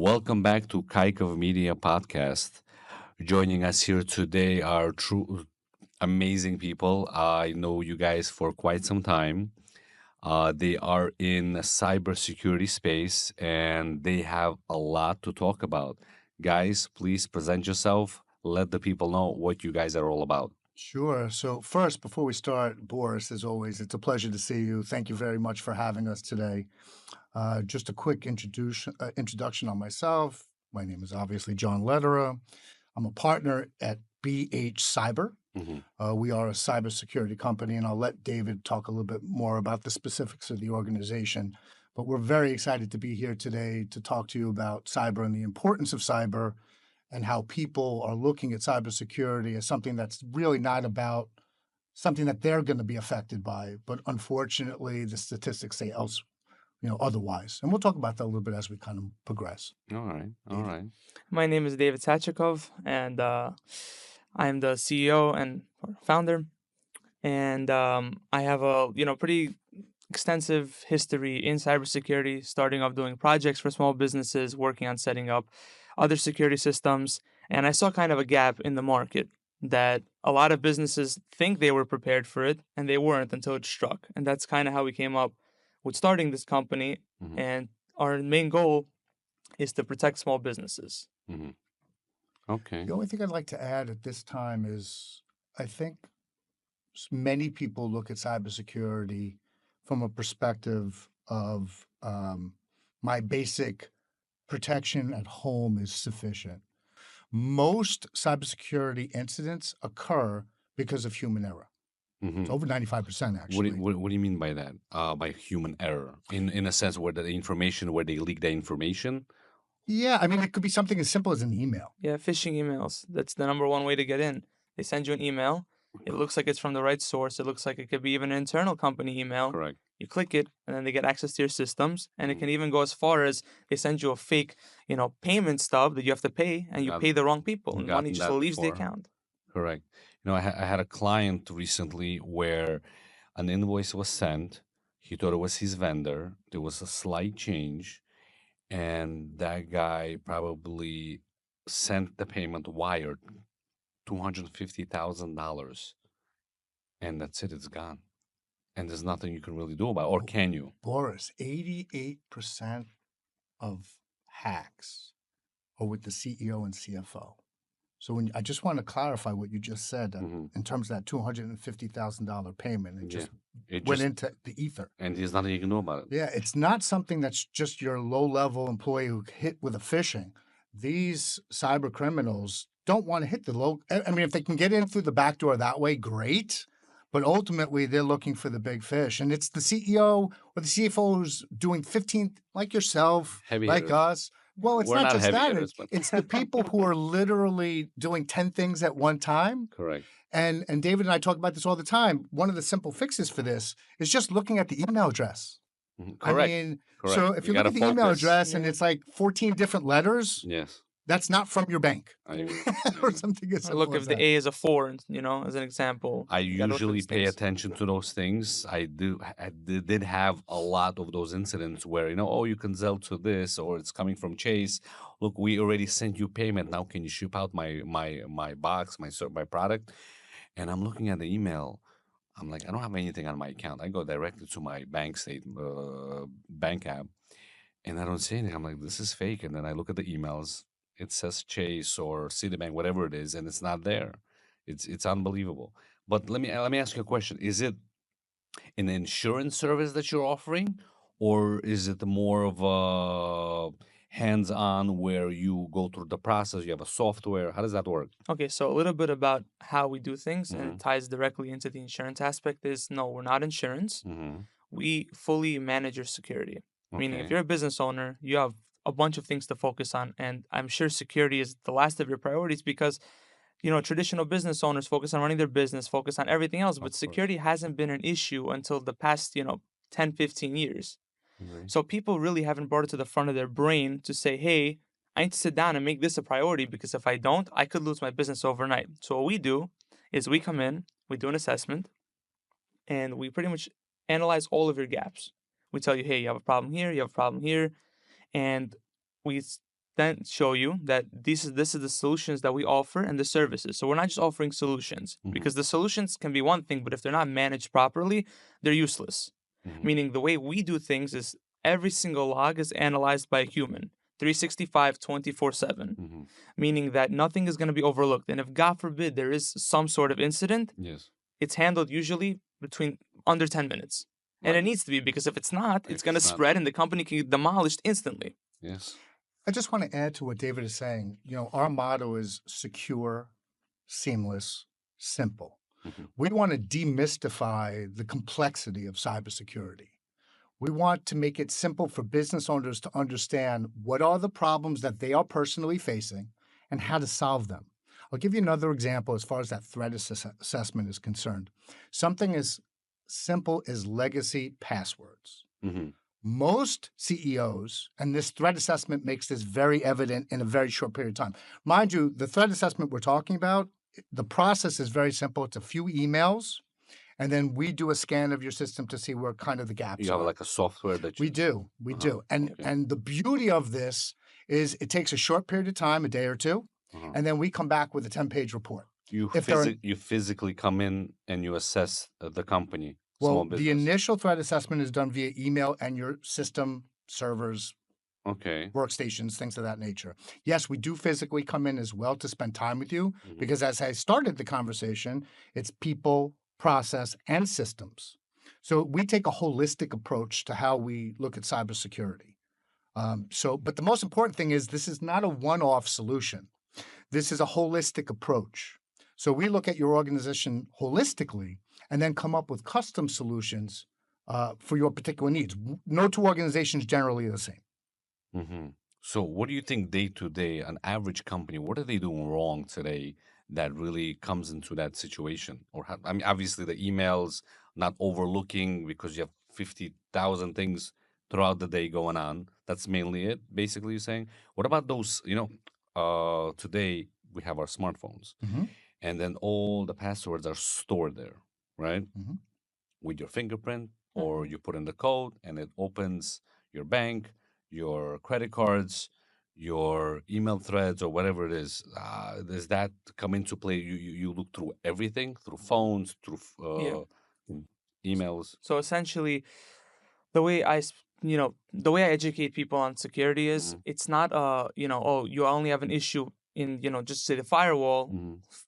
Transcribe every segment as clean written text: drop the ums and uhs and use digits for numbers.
Welcome back to Kaykov Media podcast. Joining us here today are true amazing people. I know you guys for quite some time. They are in the cybersecurity space and they have a lot to talk about. Guys, please present yourself. Let the people know what you guys are all about. Sure. So first, before we start, Boris, as always, it's a pleasure to see you. Thank you very much for having us today. Just a quick introduction on myself. My name is obviously John Lederer. I'm a partner at BH Cyber. Mhm. We are a cybersecurity company, and I'll let David talk a little bit more about the specifics of the organization. But we're very excited to be here today to talk to you about cyber and the importance of cyber and how people are looking at cybersecurity as something that's really not about something that they're going to be affected by, but unfortunately, the statistics say else, otherwise. And we'll talk about that a little bit as we kind of progress. All right. All David. right. My name is David Sachikov, and I'm the CEO and founder. And I have a pretty extensive history in cybersecurity, starting off doing projects for small businesses, working on setting up other security systems. And I saw kind of a gap in the market that a lot of businesses think they were prepared for it, and they weren't until it struck. And that's kind of how we came up with starting this company. Mhm. And our main goal is to protect small businesses. Mhm. Okay. The only thing I'd like to add at this time is I think many people look at cybersecurity from a perspective of my basic protection at home is sufficient. Most cybersecurity incidents occur because of human error. Mhm. It's over 95%, actually. What do you mean by that? By human error, in a sense where where they leak the information. Yeah, I mean, it could be something as simple as an email. Yeah, phishing emails. That's the number one way to get in. They send you an email. It looks like it's from the right source. It looks like it could be even an internal company email. Correct. You click it, and then they get access to your systems. And it Mhm. can even go as far as they send you a fake, payment stub that you have to pay, and you Got pay the wrong people, and money gotten just that leaves the before. account. Correct. I had a client recently where an invoice was sent. He thought it was his vendor. There was a slight change, and that guy probably sent the payment wired $250,000, and that's it. It's gone, and there's nothing you can really do about it. Or can you? Boris, 88% of hacks are with the CEO and CFO. So I just want to clarify what you just said Mhm. in terms of that $250,000 payment. It Yeah. just It went just into the ether. and there's nothing you can do about it. Yeah, it's not something that's just your low-level employee who hit with a phishing. These cyber criminals don't want to hit the low. I mean, if they can get in through the back door that way, great. But ultimately, they're looking for the big fish, and it's the CEO or the CFO who's doing 15, like yourself, Heavy like hitters. us. Well, it's We're not not just heavy that. hitters, but It's the people who are literally doing 10 things at one time. correct. And David and I talk about this all the time. One of the simple fixes for this is just looking at the email address. Mhm. I Correct. mean, Correct. so if You you look gotta at the email focus. address and Yeah. it's like 14 different letters, Yes, that's not from your bank I agree. or something as Or look, simple if as the that. A is a 4, as an example. I You gotta look for usually these pay things. attention to those things. Did have a lot of those incidents where oh, you can sell to this or it's coming from Chase. Look, we already sent you payment. Now can you ship out my box, my product? And I'm looking at the email. I'm like, I don't have anything on my account. I go directly to my bank app, and I don't see anything. I'm like, this is fake. And then I look at the emails. It says Chase or Citibank, whatever it is, and it's not there. It's unbelievable. But let me ask you a question: Is it an insurance service that you're offering, or is it more of a hands-on where you go through the process? You have a software. How does that work? Okay, so a little bit about how we do things, and Mm-hmm. it ties directly into the insurance aspect is no, we're not insurance. Mm-hmm. We fully manage your security. Meaning, if Okay. you're a business owner, you have a bunch of things to focus on. And I'm sure security is the last of your priorities because, traditional business owners focus on running their business, focus on everything else. But Of course. security hasn't been an issue until the past, 10, 15 years. Okay. So people really haven't brought it to the front of their brain to say, hey, I need to sit down and make this a priority because if I don't, I could lose my business overnight. So what we do is we come in, we do an assessment, and we pretty much analyze all of your gaps. We tell you, hey, you have a problem here, you have a problem here, and we then show you that this is the solutions that we offer and the services. So we're not just offering solutions, because the solutions can be one thing, but if they're not managed properly, they're useless. Meaning the way we do things is every single log is analyzed by a human, 365, 24/7, meaning that nothing is going to be overlooked. And if, God forbid, there is some sort of incident, Yes. it's handled usually between under 10 minutes. And it needs to be, because if it's not, it's going to it's not- spread and the company can get demolished instantly. Yes. I just want to add to what David is saying. Our motto is secure, seamless, simple. We want to demystify the complexity of cybersecurity. We want to make it simple for business owners to understand what are the problems that they are personally facing and how to solve them. I'll give you another example as far as that threat assessment is concerned. Something as simple as legacy passwords. Most CEOs, and this threat assessment makes this very evident in a very short period of time. Mind you, the threat assessment we're talking about, the process is very simple. It's a few emails, and then we do a scan of your system to see where kind of the gaps You are. have like a software that you... We do. And the beauty of this is it takes a short period of time, a day or two, and then we come back with a 10-page report. You physically come in and you assess the company. Well, the initial threat assessment is done via email and your system, servers, workstations, things of that nature. Yes, we do physically come in as well to spend time with you, because as I started the conversation, it's people, process, and systems. So we take a holistic approach to how we look at cybersecurity. But the most important thing is this is not a one-off solution. This is a holistic approach. So we look at your organization holistically and then come up with custom solutions for your particular needs. No two organizations generally are the same. So what do you think day to day, an average company, what are they doing wrong today that really comes into that situation? Or I mean, obviously the emails, not overlooking because you have 50,000 things throughout the day going on. That's mainly it, basically you're saying. What about those, today we have our smartphones. And then all the passwords are stored there, right? With your fingerprint, or you put in the code and it opens your bank, your credit cards, your email threads, or whatever it is. Does that come into play? You look through everything, through phones, through emails. So essentially, the way I educate people on security is it's not you only have an issue in just say the firewall,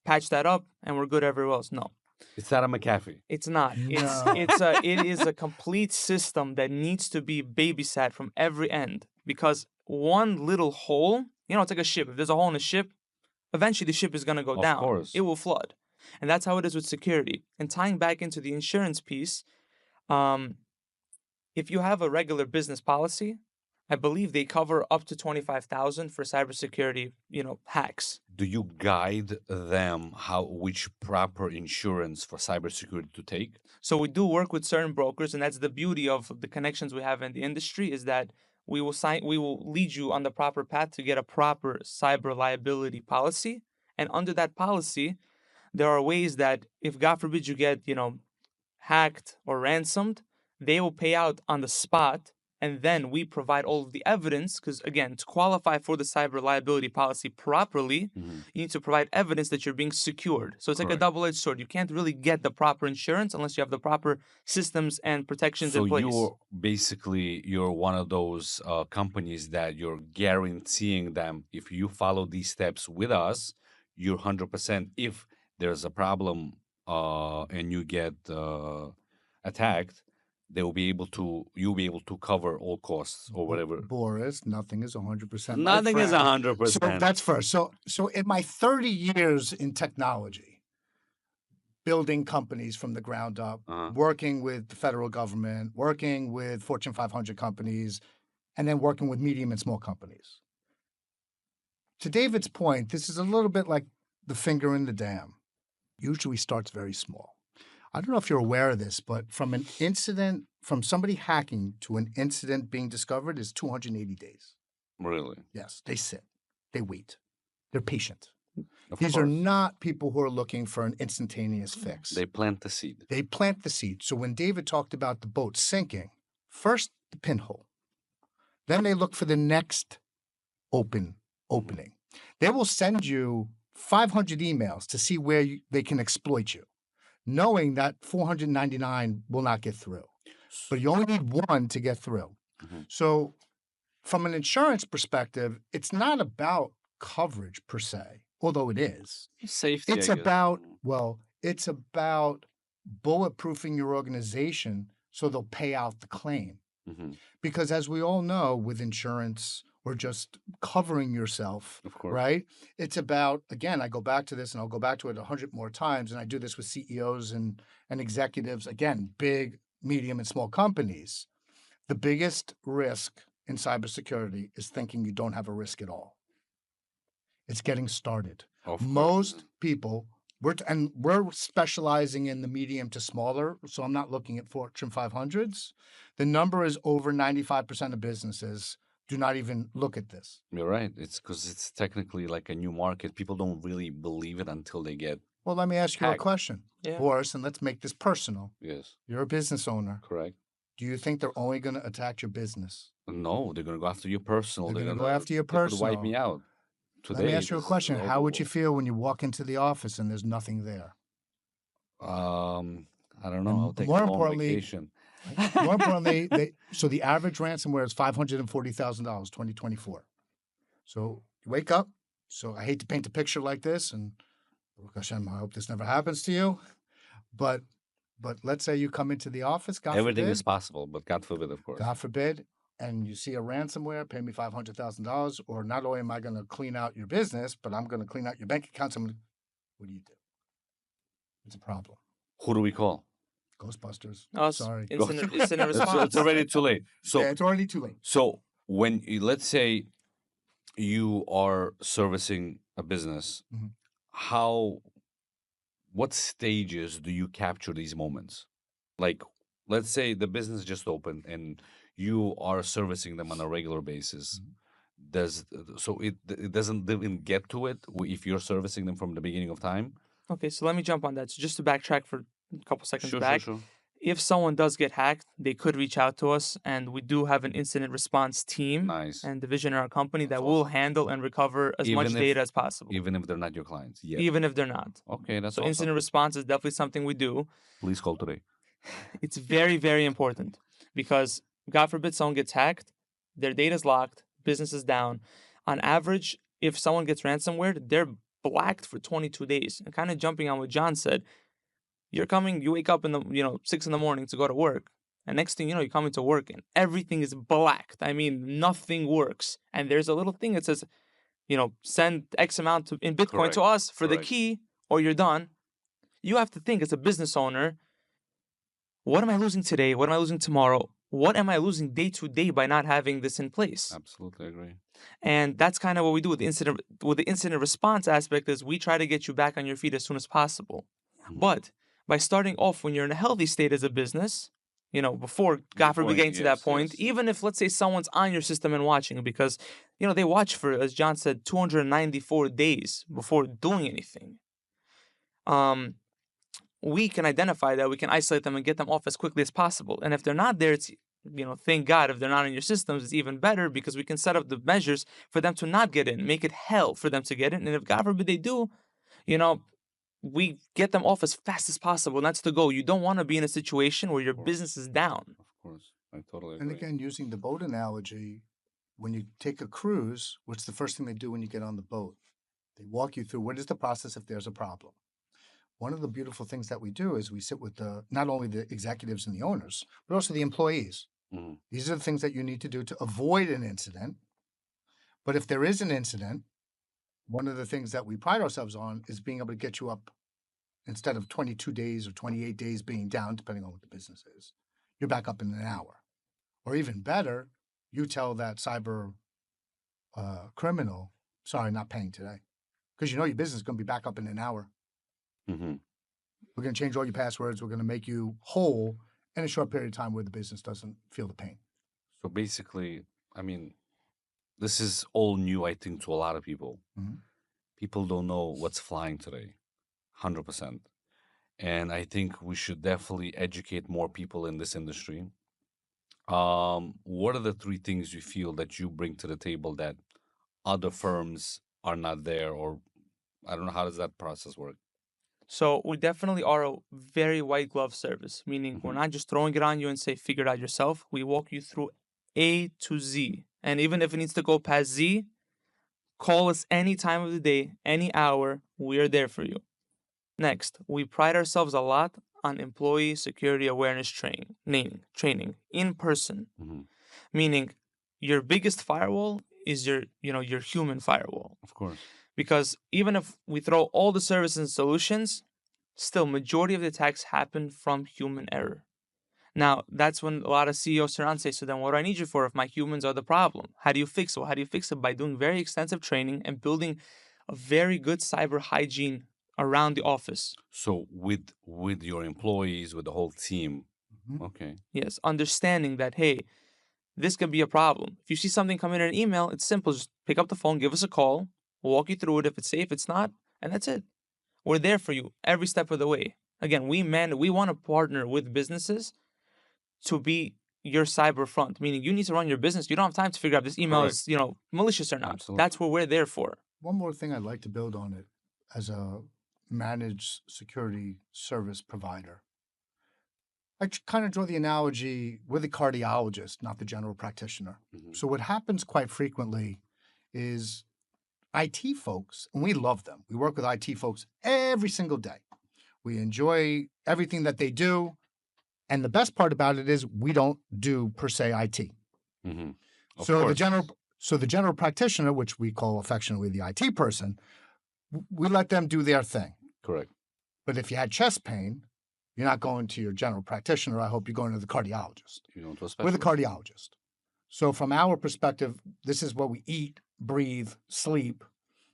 patch that up and we're good everywhere else. No, it's not a McAfee. It's not. It is a complete system that needs to be babysat from every end, because one little hole, it's like a ship. If there's a hole in a ship, eventually the ship is going to go down. Of course. It will flood. And that's how it is with security. And tying back into the insurance piece, if you have a regular business policy, I believe they cover up to $25,000 for cybersecurity, hacks. Do you guide them which proper insurance for cybersecurity to take? So we do work with certain brokers, and that's the beauty of the connections we have in the industry, is that we will lead you on the proper path to get a proper cyber liability policy. And under that policy, there are ways that if God forbid you get, hacked or ransomed, they will pay out on the spot. And then we provide all of the evidence, because, again, to qualify for the cyber liability policy properly, you need to provide evidence that you're being secured. So it's like a double-edged sword. You can't really get the proper insurance unless you have the proper systems and protections in place. So you're one of those companies that you're guaranteeing them, if you follow these steps with us, you're 100%. If there's a problem and you get attacked, you'll be able to cover all costs or whatever. Boris, nothing is 100%. Nothing is 100%. So that's first. So in my 30 years in technology, building companies from the ground up, working with the federal government, working with Fortune 500 companies, and then working with medium and small companies. To David's point, this is a little bit like the finger in the dam. Usually starts very small. I don't know if you're aware of this, but from an incident, from somebody hacking to an incident being discovered is 280 days. Really? Yes, they sit, they wait, they're patient. These are not people who are looking for an instantaneous fix. They plant the seed. They plant the seed. So when David talked about the boat sinking, first the pinhole, then they look for the next open opening. They will send you 500 emails to see where they can exploit you, knowing that 499 will not get through. But you only need one to get through. Mhm. So from an insurance perspective, it's not about coverage per se, although it is. Safety, It's I guess. about, it's about bulletproofing your organization so they'll pay out the claim. Mhm. Because as we all know, with insurance or just covering yourself, Of course. right? It's about, again, I go back to this and I'll go back to it 100 more times. And I do this with CEOs and executives, again, big, medium, and small companies. The biggest risk in cybersecurity is thinking you don't have a risk at all. It's getting started. Of course. Most people, we're specializing in the medium to smaller, so I'm not looking at Fortune 500s. The number is over 95% of businesses do not even look at this. You're right. It's because it's technically like a new market. People don't really believe it until they get. Well, let me ask you a Hacked. question, Yeah. Boris, and let's make this personal. Yes, You're a business owner. correct. Do you think they're only going to attack your business? No, they're gonna go after your personal. They're gonna go after your They could wipe personal. me out. Today, Let me ask you a this is question. How over would you with. feel when you walk into the office and there's nothing there? I don't know. And I'll take more a long importantly- vacation. More importantly, so the average ransomware is $540,000, 2024. So you wake up. So I hate to paint a picture like this, and Baruch Hashem, I hope this never happens to you. But let's say you come into the office, God Everything forbid, is possible, but God forbid, of course. God forbid, and you see a ransomware, pay me $500,000, or not only am I going to clean out your business, but I'm going to clean out your bank accounts. What do you do? It's a problem. Who do we call? Ghostbusters. Us, Sorry. incident It's response. already too late. So, Yeah, it's already too late. so when let's say you are servicing a business, Mhm. what stages do you capture these moments? Like, let's say the business just opened and you are servicing them on a regular basis. It doesn't even get to it if you're servicing them from the beginning of time? Okay, so let me jump on that. So just to backtrack for a couple seconds back, Sure. if someone does get hacked, they could reach out to us, and we do have an incident response team Nice. and division in our company That's that will awesome. handle and recover as much Even if- data as possible, Even if they're not your clients yet. even if they're not. Okay, that's So awesome. incident response is definitely something we do. Please call today. It's very, very important because God forbid someone gets hacked, their data's locked, business is down. On average, if someone gets ransomware, they're blacked for 22 days. And kind of jumping on what John said, you wake up in the 6 in the morning to go to work, and next thing you know, you're coming to work and everything is blacked. I mean, nothing works. And there's a little thing that says, send X amount in Bitcoin to Correct, us for the correct. key, or you're done. You have to think as a business owner, what am I losing today? What am I losing tomorrow? What am I losing day to day by not having this in place? Absolutely agree. And that's kind of what we do with the incident response aspect is we try to get you back on your feet as soon as possible. Mhm. But by starting off when you're in a healthy state as a business, before God forbid getting to that yes, point, yes. even if let's say someone's on your system and watching, because they watch for, as John said, 294 days before doing anything. We can identify that, we can isolate them and get them off as quickly as possible. And if they're not there, it's thank God if they're not in your systems, it's even better because we can set up the measures for them to not get in, make it hell for them to get in. And if God forbid they do, we get them off as fast as possible. And that's the goal. You don't want to be in a situation where your course. business is down. Of course. I totally agree. And again, using the boat analogy, when you take a cruise, what's the first thing they do when you get on the boat? They walk you through what is the process if there's a problem. One of the beautiful things that we do is we sit with not only the executives and the owners, but also the employees. Mhm. These are the things that you need to do to avoid an incident. But if there is an incident, one of the things that we pride ourselves on is being able to get you up instead of 22 days or 28 days being down, depending on what the business is. You're back up in an hour. Or even better, you tell that cyber criminal, sorry, not paying today. Because your business is going to be back up in an hour. Mhm. We're going to change all your passwords. We're going to make you whole in a short period of time where the business doesn't feel the pain. So basically, this is all new, I think, to a lot of people. Mhm. People don't know what's flying today, 100%. And I think we should definitely educate more people in this industry. What are the three things you feel that you bring to the table that other firms are not there, or I don't know, how does that process work? So we definitely are a very white glove service, meaning we're Hmm. not just throwing it on you and say, figure it out yourself. We walk you through A to Z. And even if it needs to go past Z, call us any time of the day, any hour. We are there for you. Next, we pride ourselves a lot on employee security awareness training in person, Hmm. meaning your biggest firewall is your human firewall. Of course. Because even if we throw all the services and solutions, still majority of the attacks happen from human error. Now, that's when a lot of CEOs turn around and say, so then what do I need you for if my humans are the problem? How do you fix it? Well, how do you fix it? By doing very extensive training and building a very good cyber hygiene around the office. So with your employees, with the whole team. Mhm. Okay. Yes, understanding that, hey, this could be a problem. If you see something come in an email, it's simple. Just pick up the phone, give us a call. We'll walk you through it. If it's safe, it's not, and that's it. We're there for you every step of the way. Again, we want to partner with businesses to be your cyber front, meaning you need to run your business. You don't have time to figure out if this email Correct. is, malicious or not. Absolutely. That's what we're there for. One more thing I'd like to build on it as a managed security service provider. I kind of draw the analogy with a cardiologist, not the general practitioner. Mhm. So what happens quite frequently is IT folks, and we love them. We work with IT folks every single day. We enjoy everything that they do. And the best part about it is we don't do per se IT. Mhm. Of So course. the general practitioner, which we call affectionately the IT person, we let them do their thing. Correct. But if you had chest pain, you're not going to your general practitioner. I hope you're going to the cardiologist. You know, to a We're the specialist. cardiologist. So from our perspective, this is what we eat, breathe, sleep.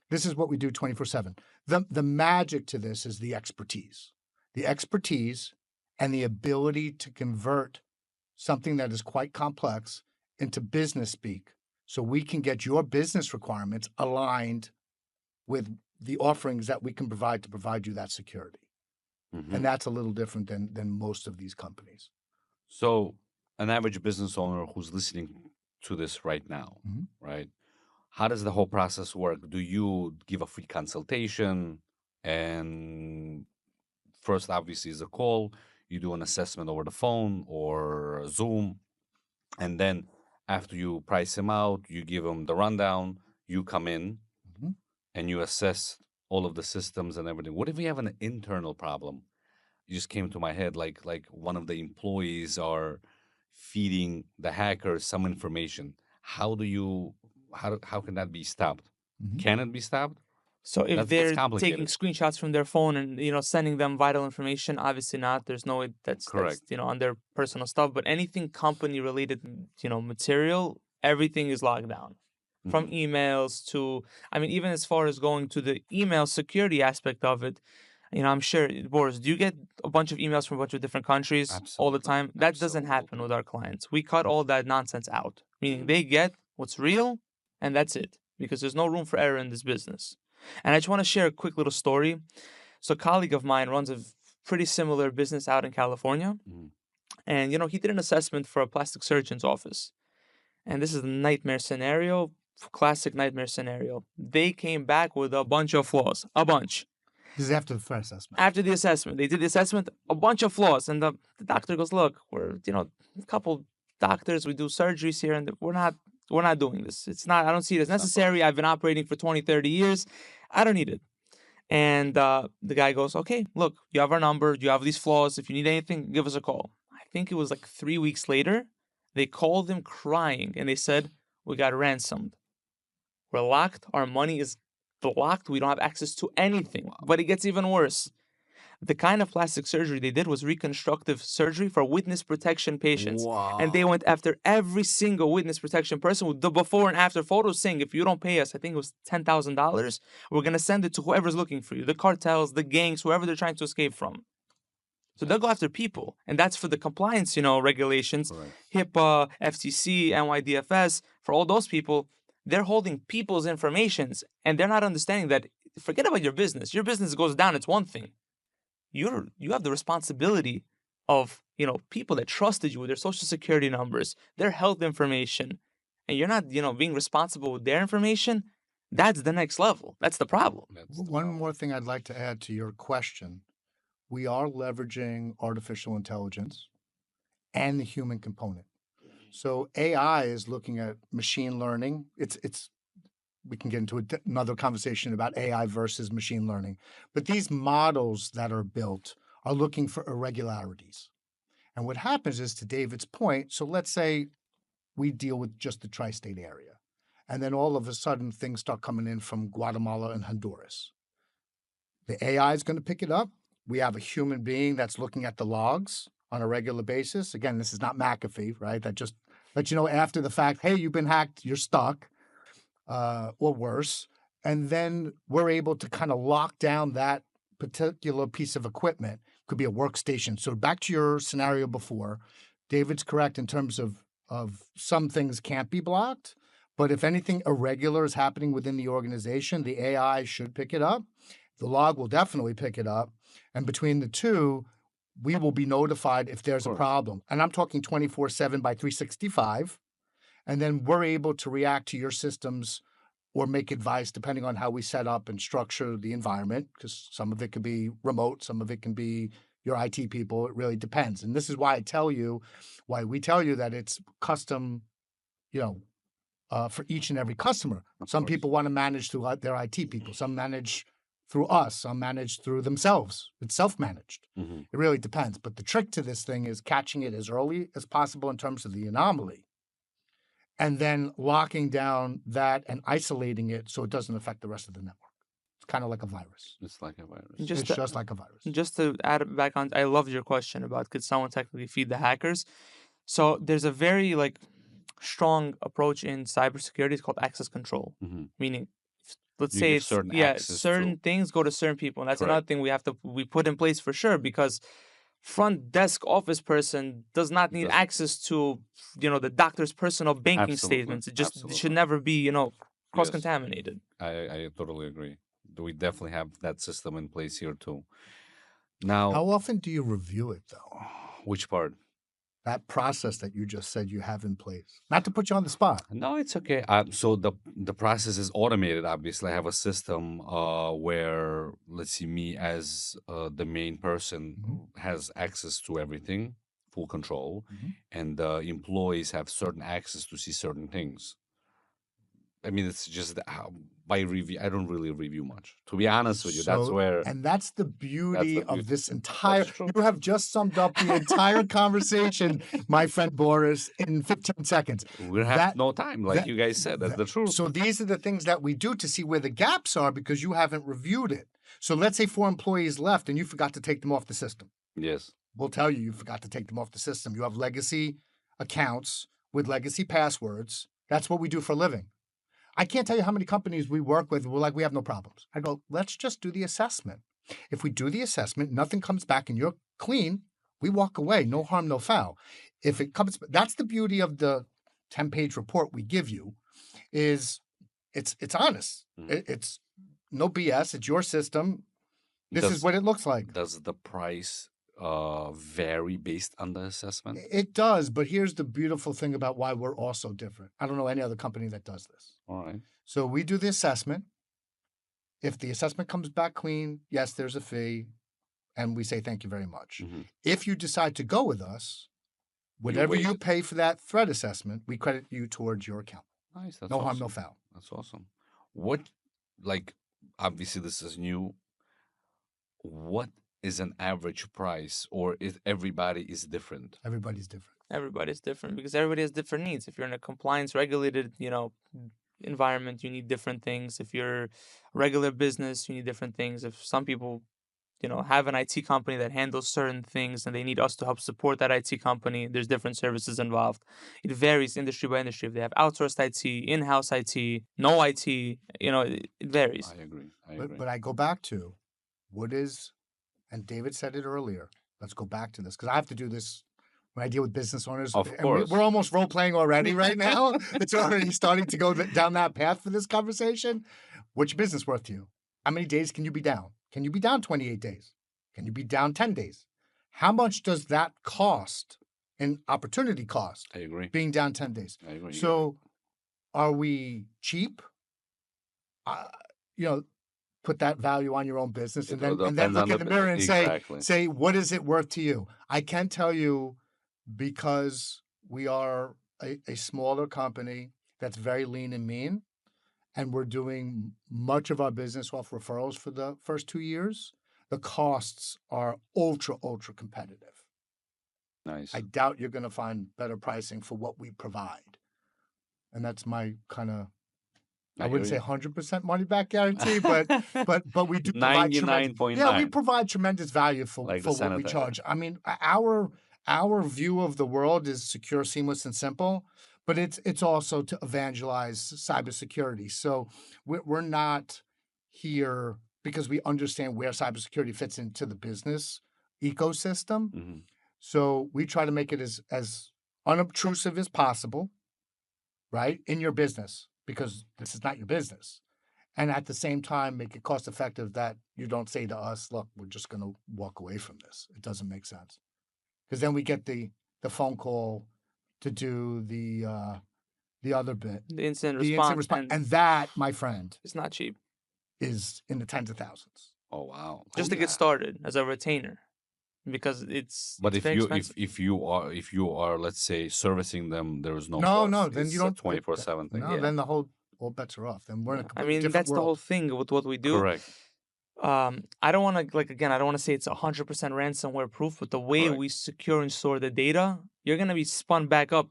This is what we do 24/7. The magic to this is the expertise. The expertise and the ability to convert something that is quite complex into business speak so we can get your business requirements aligned with the offerings that we can provide to provide you that security. Mhm. And that's a little different than most of these companies. So, an average business owner who's listening to this right now, Mhm. right? How does the whole process work? Do you give a free consultation? And first, obviously, is a call. You do an assessment over the phone or Zoom. And then, after you price him out, you give him the rundown, you come in Mhm. and you assess all of the systems and everything. What if we have an internal problem? It just came to my head, like one of the employees are feeding the hackers some information. How do you how can that be stopped? Mhm. Can it be stopped? So if That's they're taking complicated. screenshots from their phone and sending them vital information, obviously not. There's no way that's Correct. on their personal stuff. But anything company related, material, everything is locked down. From Mhm. emails to, I mean, even as far as going to the email security aspect of it, I'm sure, Boris, do you get a bunch of emails from a bunch of different countries all the Absolutely. time? That doesn't happen with Absolutely. our clients. We cut all that nonsense out, meaning Mhm. they get what's real and that's it, because there's no room for error in this business. And I just want to share a quick little story. So, a colleague of mine runs a pretty similar business out in California. Mhm. And, he did an assessment for a plastic surgeon's office. And this is a nightmare scenario, classic nightmare scenario. They came back with a bunch of flaws, a bunch. This is after the first assessment. After the assessment, they did the assessment, a bunch of flaws. And the doctor goes, look, we're, a couple doctors, we do surgeries here, and we're not doing this. It's not, I don't see it as It's not for necessary. us. I've been operating for 20, 30 years. I don't need it. And the guy goes, okay, look, you have our number. You have these flaws. If you need anything, give us a call. I think it was like 3 weeks later, they called him crying and they said, we got ransomed. We're locked. Our money is blocked. We don't have access to anything. Wow. But it gets even worse. The kind of plastic surgery they did was reconstructive surgery for witness protection patients. And they Wow. went after every single witness protection person with the before and after photos saying, if you don't pay us, I think it was $10,000, we're going to send it to whoever's looking for you, the cartels, the gangs, whoever they're trying to escape from. So they'll go That's after people. And that's for the compliance, regulations, correct. HIPAA, FTC, NYDFS, for all those people, they're holding people's informations and they're not understanding that forget about your business. Your business goes down, it's one thing. You have the responsibility of people that trusted you with their social security numbers, their health information, and you're not being responsible with their information. That's the next level. That's the problem. That's the One problem. more thing I'd like to add to your question. We are leveraging artificial intelligence and the human component. So AI is looking at machine learning. We can get into another conversation about AI versus machine learning. But these models that are built are looking for irregularities. And what happens is, to David's point, so let's say we deal with just the tri-state area. And then all of a sudden, things start coming in from Guatemala and Honduras. The AI is going to pick it up. We have a human being that's looking at the logs on a regular basis. Again, this is not McAfee, right? That just lets you know after the fact, hey, you've been hacked, you're stuck, or worse. And then we're able to kind of lock down that particular piece of equipment. Could be a workstation. So back to your scenario before, David's correct in terms of some things can't be blocked. But if anything irregular is happening within the organization, the AI should pick it up. The log will definitely pick it up. And between the two, we will be notified if there's a problem. And I'm talking 24/7 by 365. And then we're able to react to your systems or make advice depending on how we set up and structure the environment, because some of it could be remote, some of it can be your IT people. It really depends. And this is why we tell you that it's custom, for each and every customer. Some people want to manage through their IT people. Some manage through us. Some manage through themselves. It's self-managed. Mm-hmm. It really depends. But the trick to this thing is catching it as early as possible in terms of the anomaly, and then locking down that and isolating it so it doesn't affect the rest of the network. It's kind of like a virus. It's like a virus. It's just like a virus. Just to add back on, I loved your question about could someone technically feed the hackers. So there's a very strong approach in cybersecurity. It's called access control, meaning let's You say give it's certain access certain to- things go to certain people, and that's Correct. another thing we put in place for sure, because front desk office person does not need Doesn't- access to the doctor's personal banking Absolutely. statements. It just Absolutely. should never be cross contaminated. I totally agree. We definitely have that system in place here too. Now, How often do you review it, though? which part? That process that you just said you have in place. Not to put you on the spot. No, it's okay. So the process is automated. Obviously, I have a system where, let's see, me as the main person has access to everything, full control, and the employees have certain access to see certain things. I mean, it's just by review. I don't really review much, to be honest with you. That's where. And that's the beauty of beauty. this entire. That's true. You have just summed up the entire conversation, my friend Boris, in 15 seconds. We have no time, like you guys said. That's the truth. So these are the things that we do to see where the gaps are because you haven't reviewed it. So let's say 4 employees left and you forgot to take them off the system. Yes. We'll tell you forgot to take them off the system. You have legacy accounts with legacy passwords. That's what we do for a living. I can't tell you how many companies we work with. We're like, we have no problems. I go, let's just do the assessment. If we do the assessment, nothing comes back and you're clean, we walk away. No harm, no foul. If it comes, that's the beauty of the 10-page report we give you, is it's honest. It's no BS. It's your system. This is what it looks like. Does the price vary based on the assessment? It does, but here's the beautiful thing about why we're also different. I don't know any other company that does this. All right. So we do the assessment. If the assessment comes back clean, yes, there's a fee, and we say thank you very much. If you decide to go with us, whatever you pay for that threat assessment, we credit you towards your account. Nice. That's no harm, awesome. no foul. That's awesome. Obviously this is new. What is an average price, or is everybody is different? Everybody's different. Everybody's different because everybody has different needs. If you're in a compliance regulated, environment, you need different things. If you're a regular business, you need different things. If some people, have an IT company that handles certain things and they need us to help support that IT company, there's different services involved. It varies industry by industry. If they have outsourced IT, in-house IT, no IT, it varies. I agree. But I go back to what is, and David said it earlier, let's go back to this because I have to do this when I deal with business owners. Of course. We're almost role-playing already right now. It's already starting to go down that path for this conversation. What's your business worth to you? How many days can you be down? Can you be down 28 days? Can you be down 10 days? How much does that cost in opportunity cost? I agree. Being down 10 days. I agree. So are we cheap? you know, put that value on your own business, and It then depends look on in the mirror and say, exactly. what is it worth to you? I can tell you, because we are a smaller company that's very lean and mean, and we're doing much of our business off referrals for the first 2 years, the costs are ultra competitive. Nice. I doubt you're going to find better pricing for what we provide. And that's my kind of, I hear wouldn't say you. 100% money back guarantee, but we do provide tremendous, 99.9. we provide tremendous value for Like the what we Senate. charge. I mean, our view of the world is secure, seamless, and simple, but it's also to evangelize cybersecurity. So we're not here because we understand where cybersecurity fits into the business ecosystem. Mhm. So we try to make it as unobtrusive as possible, right, in your business, because this is not your business. And at the same time, make it cost effective, that you don't say to us, look, we're just going to walk away from this. It doesn't make sense. Because then we get the phone call to do the other bit, The incident the instant response, response. And that, my friend, it's not cheap. is in the tens of thousands. Oh wow. Just to get started as a retainer, because it's But very expensive. if you are, let's say, servicing them, there is no No, cost. then It's you don't. 24/7 thing. No, Yeah. then the whole all bets are off. Then we're in a I completely mean, different that's the whole world. thing with what we do. Correct. I don't want to, like, again, I don't want to say it's 100% ransomware proof, but the way Correct. we secure and store the data, you're gonna be spun back up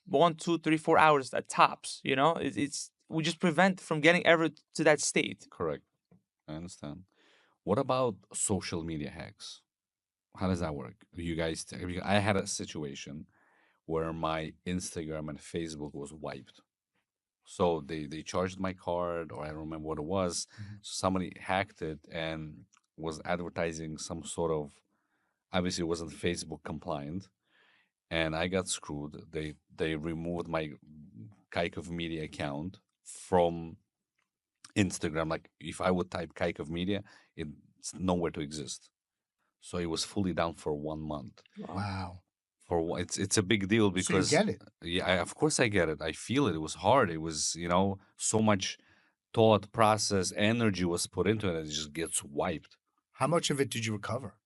1, 2, 3, 4 hours at tops. You know, it's we just prevent from getting ever to that state. Correct. I understand. What about social media hacks? How does that work? You guys, because I had a situation where my Instagram and Facebook was wiped. So they charged my card, or I don't remember what it was. So somebody hacked it and was advertising some sort of, obviously it wasn't Facebook compliant, and I got screwed. They removed my Kaykov Media account from Instagram. Like if I would type Kaykov Media, it's nowhere to exist. So it was fully down for 1 month. Wow. It's a big deal So you because get it. yeah, of course I get it. I feel it. It was hard. It was, so much thought, process, energy was put into it, and it just gets wiped. How much of it did you recover?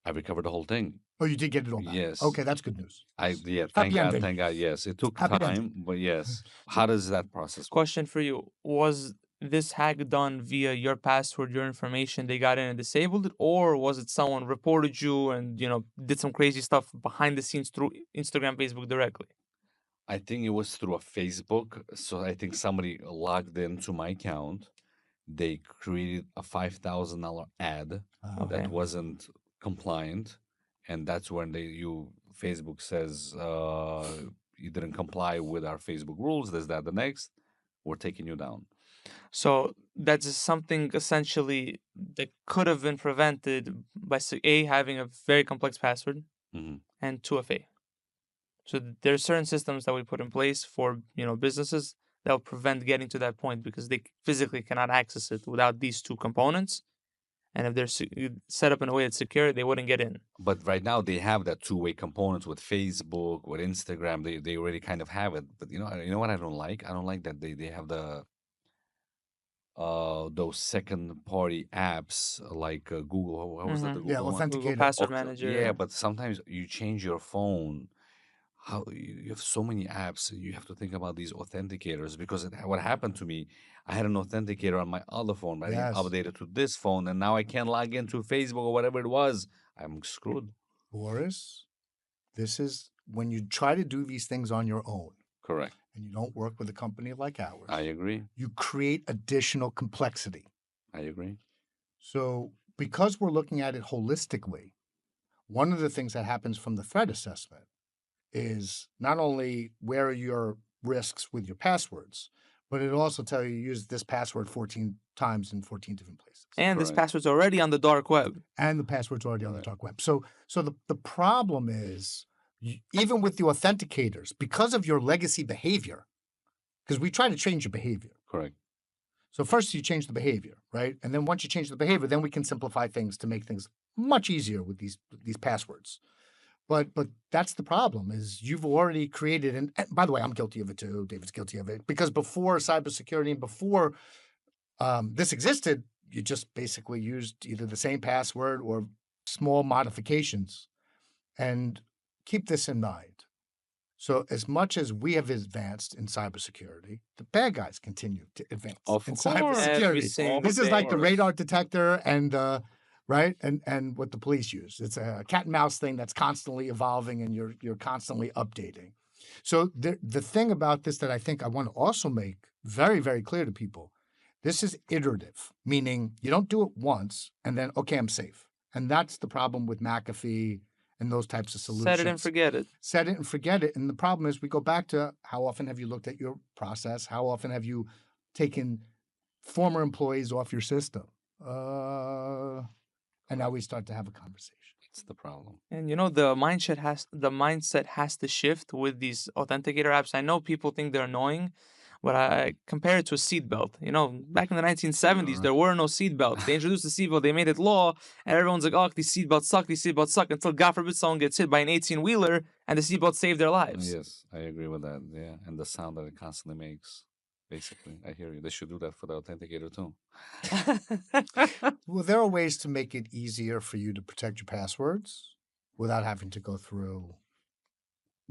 I recovered the whole thing. Oh, you did get it all back. Yes. Okay, that's good news. Thank ending. God. Yes, it took Happy time, ending. but yes. How does that process work? Question for you: was this hack done via your password, your information? They got in and disabled it, or was it someone reported you and did some crazy stuff behind the scenes through Instagram, Facebook directly? I think it was through a Facebook. So I think somebody logged into my account. They created a $5,000 ad Okay. that wasn't compliant, and that's when Facebook says you didn't comply with our Facebook rules. This, that, the next. We're taking you down. So that's something essentially that could have been prevented by having a very complex password, Mhm. and 2FA. So there are certain systems that we put in place for businesses that will prevent getting to that point, because they physically cannot access it without these two components. And if they're set up in a way that's secure, they wouldn't get in. But right now they have that two-way components with Facebook, with Instagram. They already kind of have it. But you know what I don't like? I don't like that they have those second-party apps like Google. What was that? The Mhm. Yeah, Google one? Google authenticator. Password Okay, Manager. yeah, but sometimes you change your phone. How you have so many apps, and you have to think about these authenticators, because what happened to me, I had an authenticator on my other phone, but I didn't Yes. update it to this phone, and now I can't log into Facebook or whatever it was. I'm screwed. Boris, this is when you try to do these things on your own Correct. and you don't work with a company like ours, I agree. you create additional complexity. I agree. So because we're looking at it holistically, one of the things that happens from the threat assessment is not only where are your risks with your passwords, but it also tells you use this password 14 times in 14 different places. And this Correct. password's already on the dark web. And the password's already on the Correct. dark web. So the problem is, even with the authenticators, because of your legacy behavior, because we try to change your behavior. Correct. So first you change the behavior, right? And then once you change the behavior, then we can simplify things to make things much easier with these passwords. But that's the problem is you've already created, and by the way, I'm guilty of it too. David's guilty of it because before cybersecurity and before this existed, you just basically used either the same password or small modifications. And keep this in mind. So as much as we have advanced in cybersecurity, the bad guys continue to advance Of in course. Every cybersecurity. single This is like the day. radar detector and right and what the police use. It's a cat and mouse thing that's constantly evolving and you're constantly updating. So the thing about this that I think I want to also make very, very clear to people, this is iterative, meaning you don't do it once and then, okay, I'm safe. And that's the problem with McAfee and those types of solutions. Set it and forget it. Set it and forget it. And the problem is we go back to how often have you looked at your process? How often have you taken former employees off your system? And now we start to have a conversation. It's the problem. And the mindset has to shift with these authenticator apps. I know people think they're annoying, but I compare it to a seatbelt. Back in the 1970s, there were no seatbelts. They introduced the seatbelt, they made it law, and everyone's like, "Oh, these seatbelts suck," until God forbid someone gets hit by an 18-wheeler and the seatbelt saved their lives. Yes, I agree with that. Yeah, and the sound that it constantly makes. Basically, I hear you. They should do that for the authenticator too. Well, there are ways to make it easier for you to protect your passwords without having to go through.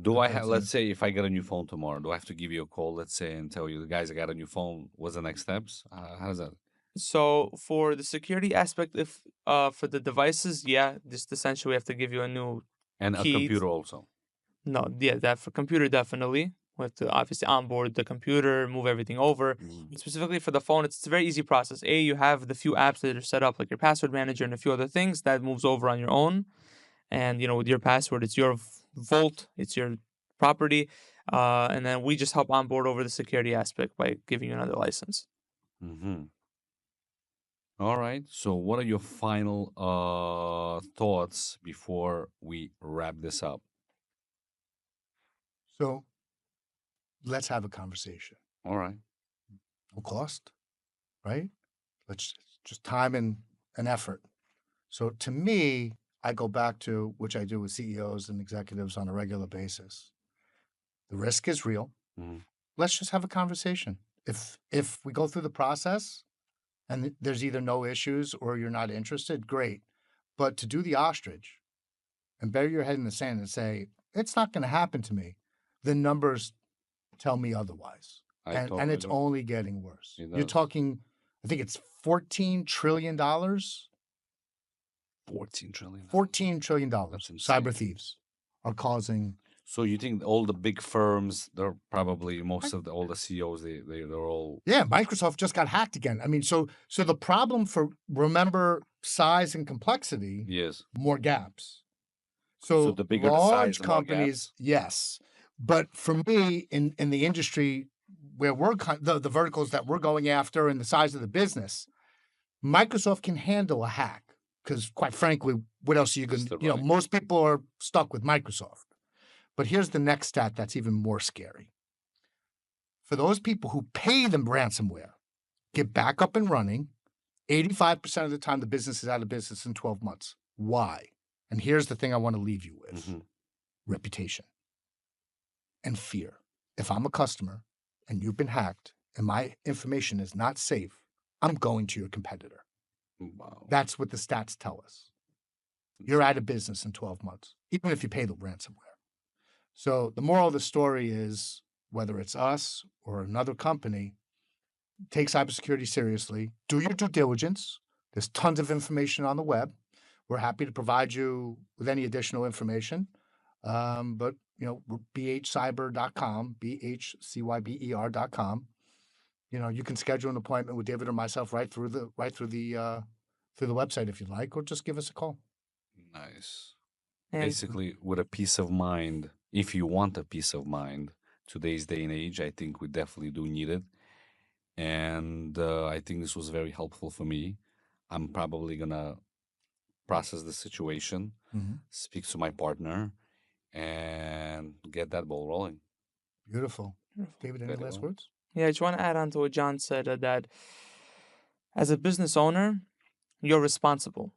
Do I have, let's say, if I get a new phone tomorrow, do I have to give you a call, let's say, and tell you, guys, I got a new phone? What's the next steps? How does that? So for the security aspect, if for the devices, yeah, just essentially we have to give you a new And key. a computer also. No, yeah, that for computer definitely. We have to obviously onboard the computer, move everything over. Specifically for the phone, it's a very easy process. You have the few apps that are set up, like your password manager and a few other things that moves over on your own. And with your password, it's your vault, it's your property, and then we just help onboard over the security aspect by giving you another license. Mm-hmm. All right. So, what are your final thoughts before we wrap this up? So let's have a conversation. All right. No cost, right? Let's just time and effort. So to me, I go back to, which I do with CEOs and executives on a regular basis. The risk is real. Mhm. Let's just have a conversation. If we go through the process and there's either no issues or you're not interested, great. But to do the ostrich and bury your head in the sand and say, it's not going to happen to me, the numbers tell me otherwise. And it's agree. only getting worse. It You're does. talking, I think it's $14 trillion. $14 trillion. trillion That's insane. cyber thieves are causing. So you think all the big firms, they're probably most of all the CEOs, they're all. Yeah, Microsoft just got hacked again. I mean, so the problem for, remember, size and complexity, Yes. more gaps. So the bigger the large size, the more companies, yes. But for me, in the industry where we're the verticals that we're going after and the size of the business, Microsoft can handle a hack because, quite frankly, what else are you going to? Most people are stuck with Microsoft. But here's the next stat that's even more scary. For those people who pay them ransomware, get back up and running, 85% of the time the business is out of business in 12 months. Why? And here's the thing I want to leave you with. Mhm. Reputation and fear. If I'm a customer and you've been hacked and my information is not safe, I'm going to your competitor. Wow. That's what the stats tell us. You're out of business in 12 months, even if you pay the ransomware. So the moral of the story is, whether it's us or another company, take cybersecurity seriously. Do your due diligence. There's tons of information on the web. We're happy to provide you with any additional information. But bhcyber.com, bhcyber.com. You can schedule an appointment with David or myself right through the website if you'd like, or just give us a call. Nice. And Basically, with a peace of mind, if you want a peace of mind, today's day and age, I think we definitely do need it. And I think this was very helpful for me. I'm probably going to process the situation, speak to my partner, and get that ball rolling. Beautiful. David, any last words? Yeah, I just want to add on to what John said, that as a business owner, you're responsible.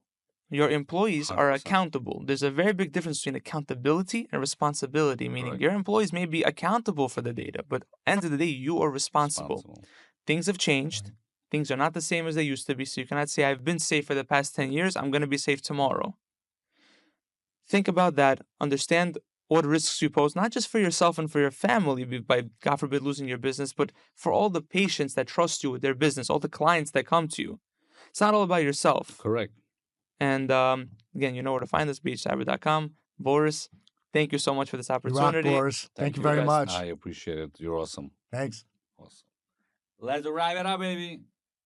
your employees are 100%. accountable. There's a very big difference between accountability and responsibility, meaning Correct. your employees may be accountable for the data, but end of the day, you are responsible. Things have changed. Things are not the same as they used to be. So you cannot say, I've been safe for the past 10 years. I'm going to be safe tomorrow. Think about that. Understand what risks you pose, not just for yourself and for your family by, God forbid, losing your business, but for all the patients that trust you with their business, all the clients that come to you. It's not all about yourself. Correct. And again, you know where to find us, beachcyber.com. Boris, thank you so much for this You rock, opportunity. Boris. Thank you very guys. much. I appreciate it. You're awesome. Thanks. Awesome. Let's wrap it up, baby.